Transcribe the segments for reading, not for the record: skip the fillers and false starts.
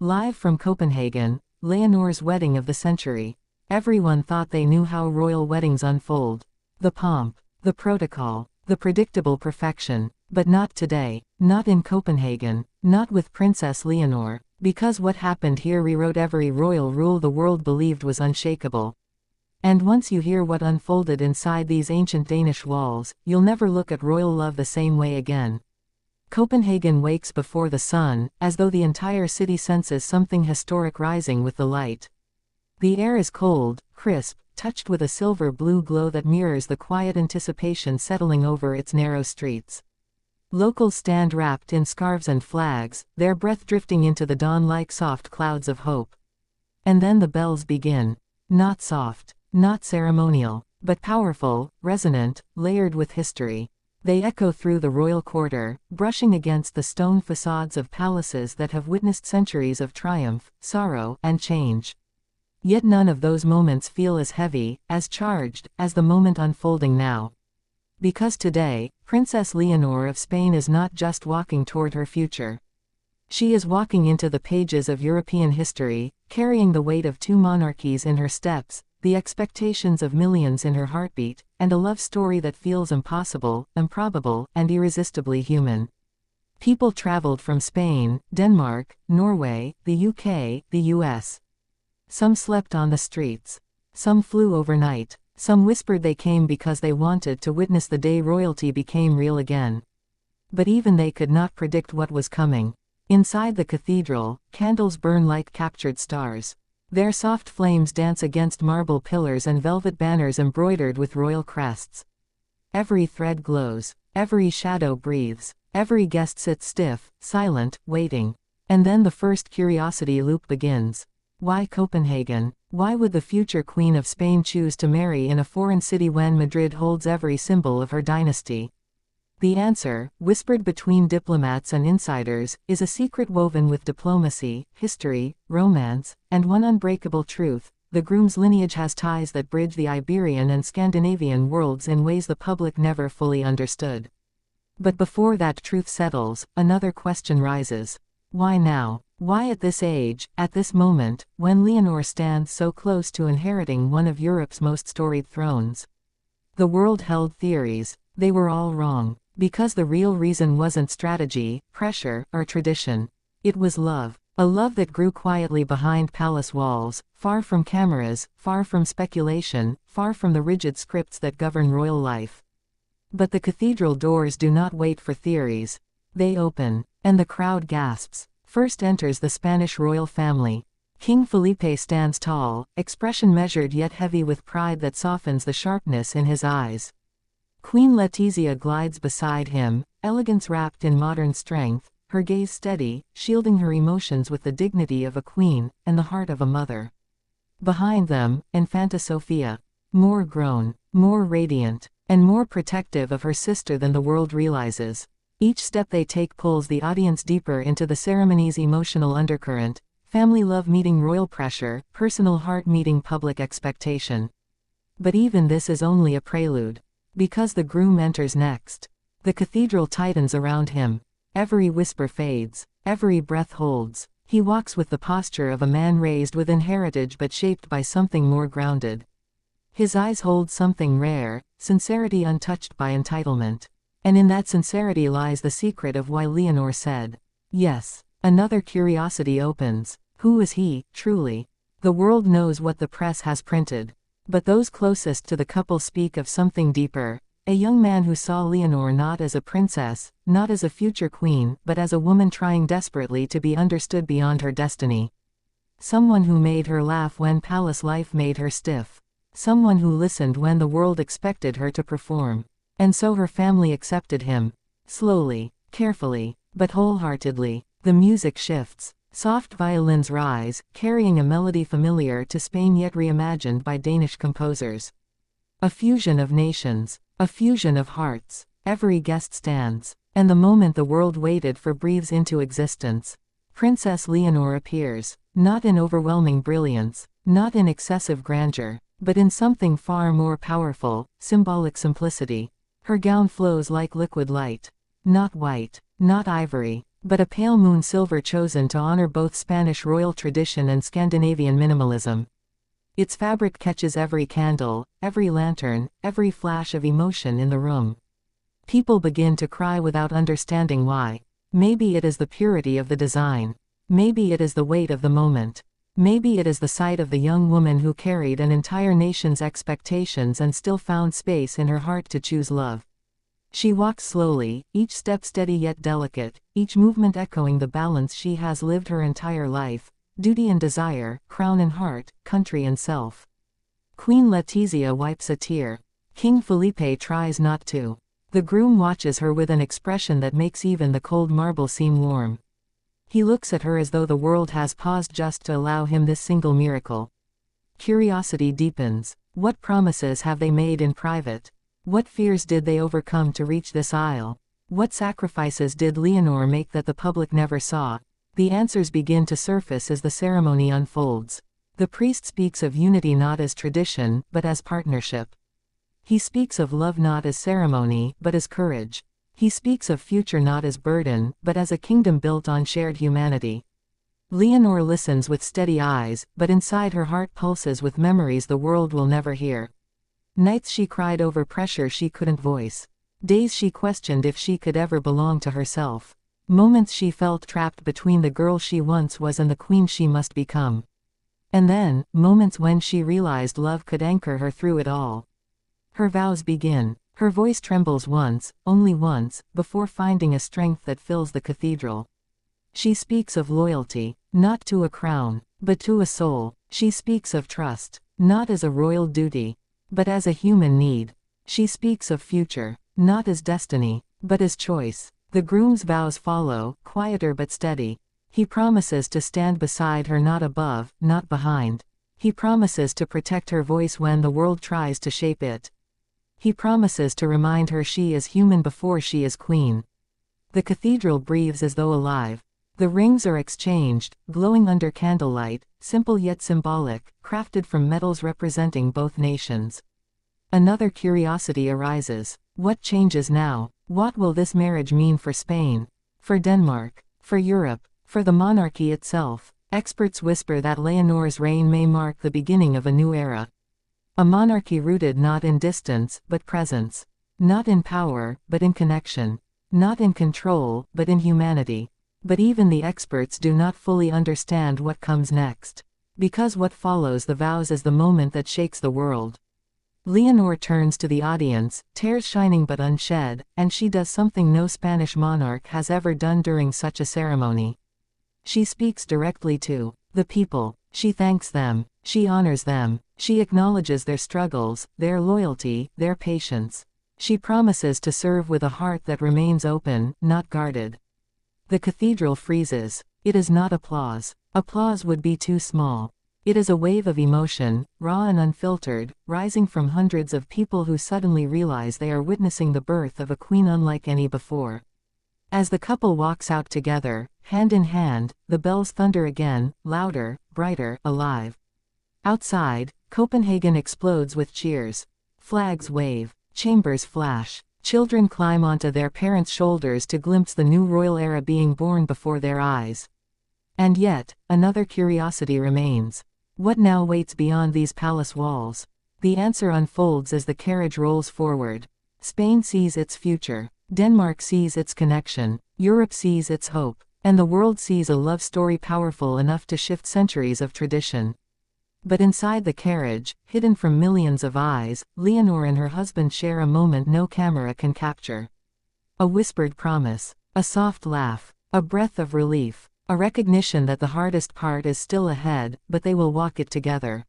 Live from Copenhagen, Leonor's wedding of the century. Everyone thought they knew how royal weddings unfold. The pomp, the protocol, the predictable perfection. But not today, not in Copenhagen, not with Princess Leonor, because what happened here rewrote every royal rule the world believed was unshakable. And once you hear what unfolded inside these ancient Danish walls, you'll never look at royal love the same way again. Copenhagen wakes before the sun, as though the entire city senses something historic rising with the light. The air is cold, crisp, touched with a silver-blue glow that mirrors the quiet anticipation settling over its narrow streets. Locals stand wrapped in scarves and flags, their breath drifting into the dawn like soft clouds of hope. And then the bells begin. Not soft, not ceremonial, but powerful, resonant, layered with history. They echo through the royal quarter, brushing against the stone facades of palaces that have witnessed centuries of triumph, sorrow, and change. Yet none of those moments feel as heavy, as charged, as the moment unfolding now. Because today, Princess Leonor of Spain is not just walking toward her future. She is walking into the pages of European history, carrying the weight of two monarchies in her steps, the expectations of millions in her heartbeat, and a love story that feels impossible, improbable, and irresistibly human. People traveled from Spain, Denmark, Norway, the UK, the US. Some slept on the streets. Some flew overnight. Some whispered they came because they wanted to witness the day royalty became real again. But even they could not predict what was coming. Inside the cathedral, candles burn like captured stars. Their soft flames dance against marble pillars and velvet banners embroidered with royal crests. Every thread glows. Every shadow breathes. Every guest sits stiff, silent, waiting. And then the first curiosity loop begins. Why Copenhagen? Why would the future Queen of Spain choose to marry in a foreign city when Madrid holds every symbol of her dynasty? The answer, whispered between diplomats and insiders, is a secret woven with diplomacy, history, romance, and one unbreakable truth: the groom's lineage has ties that bridge the Iberian and Scandinavian worlds in ways the public never fully understood. But before that truth settles, another question rises. Why now? Why at this age, at this moment, when Leonor stands so close to inheriting one of Europe's most storied thrones? The world held theories. They were all wrong. Because the real reason wasn't strategy, pressure, or tradition. It was love. A love that grew quietly behind palace walls, far from cameras, far from speculation, far from the rigid scripts that govern royal life. But the cathedral doors do not wait for theories. They open, and the crowd gasps. First enters the Spanish royal family. King Felipe stands tall, expression measured yet heavy with pride that softens the sharpness in his eyes. Queen Letizia glides beside him, elegance wrapped in modern strength, her gaze steady, shielding her emotions with the dignity of a queen, and the heart of a mother. Behind them, Infanta Sofia. More grown, more radiant, and more protective of her sister than the world realizes. Each step they take pulls the audience deeper into the ceremony's emotional undercurrent: family love meeting royal pressure, personal heart meeting public expectation. But even this is only a prelude. Because the groom enters next. The cathedral tightens around him. Every whisper fades. Every breath holds. He walks with the posture of a man raised within heritage but shaped by something more grounded. His eyes hold something rare, sincerity untouched by entitlement. And in that sincerity lies the secret of why Leonor said, yes. Another curiosity opens. Who is he, truly? The world knows what the press has printed. But those closest to the couple speak of something deeper. A young man who saw Leonor not as a princess, not as a future queen, but as a woman trying desperately to be understood beyond her destiny. Someone who made her laugh when palace life made her stiff. Someone who listened when the world expected her to perform. And so her family accepted him. Slowly, carefully, but wholeheartedly. The music shifts. Soft violins rise, carrying a melody familiar to Spain yet reimagined by Danish composers. A fusion of nations. A fusion of hearts. Every guest stands. And the moment the world waited for breathes into existence. Princess Leonor appears. Not in overwhelming brilliance. Not in excessive grandeur. But in something far more powerful, symbolic simplicity. Her gown flows like liquid light. Not white. Not ivory. but a pale moon silver chosen to honor both Spanish royal tradition and Scandinavian minimalism. Its fabric catches every candle, every lantern, every flash of emotion in the room. People begin to cry without understanding why. Maybe it is the purity of the design. Maybe it is the weight of the moment. Maybe it is the sight of the young woman who carried an entire nation's expectations and still found space in her heart to choose love. She walks slowly, each step steady yet delicate, each movement echoing the balance she has lived her entire life: duty and desire, crown and heart, country and self. Queen Letizia wipes a tear. King Felipe tries not to. The groom watches her with an expression that makes even the cold marble seem warm. He looks at her as though the world has paused just to allow him this single miracle. Curiosity deepens. What promises have they made in private? What fears did they overcome to reach this isle? What sacrifices did Leonor make that the public never saw? The answers begin to surface as the ceremony unfolds. The priest speaks of unity not as tradition, but as partnership. He speaks of love not as ceremony, but as courage. He speaks of future not as burden, but as a kingdom built on shared humanity. Leonor listens with steady eyes, but inside her heart pulses with memories the world will never hear. Nights she cried over pressure she couldn't voice. Days she questioned if she could ever belong to herself. Moments she felt trapped between the girl she once was and the queen she must become. And then, moments when she realized love could anchor her through it all. Her vows begin. Her voice trembles once, only once, before finding a strength that fills the cathedral. She speaks of loyalty, not to a crown, but to a soul. She speaks of trust, not as a royal duty, but as a human need. She speaks of future, not as destiny, but as choice. The groom's vows follow, quieter but steady. He promises to stand beside her, not above, not behind. He promises to protect her voice when the world tries to shape it. He promises to remind her she is human before she is queen. The cathedral breathes as though alive. The rings are exchanged, glowing under candlelight, simple yet symbolic, crafted from metals representing both nations. Another curiosity arises. What changes now? What will this marriage mean for Spain? For Denmark? For Europe? For the monarchy itself? Experts whisper that Leonor's reign may mark the beginning of a new era. A monarchy rooted not in distance, but presence. Not in power, but in connection. Not in control, but in humanity. But even the experts do not fully understand what comes next. Because what follows the vows is the moment that shakes the world. Leonor turns to the audience, tears shining but unshed, and she does something no Spanish monarch has ever done during such a ceremony. She speaks directly to the people. She thanks them. She honors them. She acknowledges their struggles, their loyalty, their patience. She promises to serve with a heart that remains open, not guarded. The cathedral freezes. It is not applause. Applause would be too small. It is a wave of emotion, raw and unfiltered, rising from hundreds of people who suddenly realize they are witnessing the birth of a queen unlike any before. As the couple walks out together, hand in hand, the bells thunder again, louder, brighter, alive. Outside, Copenhagen explodes with cheers. Flags wave, chambers flash, children climb onto their parents' shoulders to glimpse the new royal era being born before their eyes. And yet, another curiosity remains. What now waits beyond these palace walls? The answer unfolds as the carriage rolls forward. Spain sees its future. Denmark sees its connection. Europe sees its hope. And the world sees a love story powerful enough to shift centuries of tradition. But inside the carriage, hidden from millions of eyes, Leonor and her husband share a moment no camera can capture. A whispered promise. A soft laugh. A breath of relief. A recognition that the hardest part is still ahead, but they will walk it together.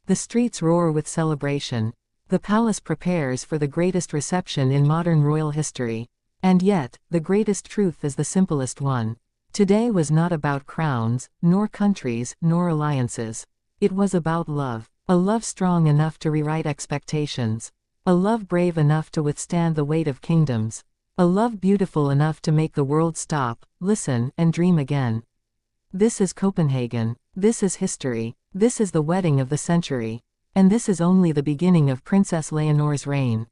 The streets roar with celebration. The palace prepares for the greatest reception in modern royal history. And yet, the greatest truth is the simplest one. Today was not about crowns, nor countries, nor alliances. It was about love. A love strong enough to rewrite expectations. A love brave enough to withstand the weight of kingdoms. A love beautiful enough to make the world stop, listen, and dream again. This is Copenhagen. This is history. This is the wedding of the century. And this is only the beginning of Princess Leonor's reign.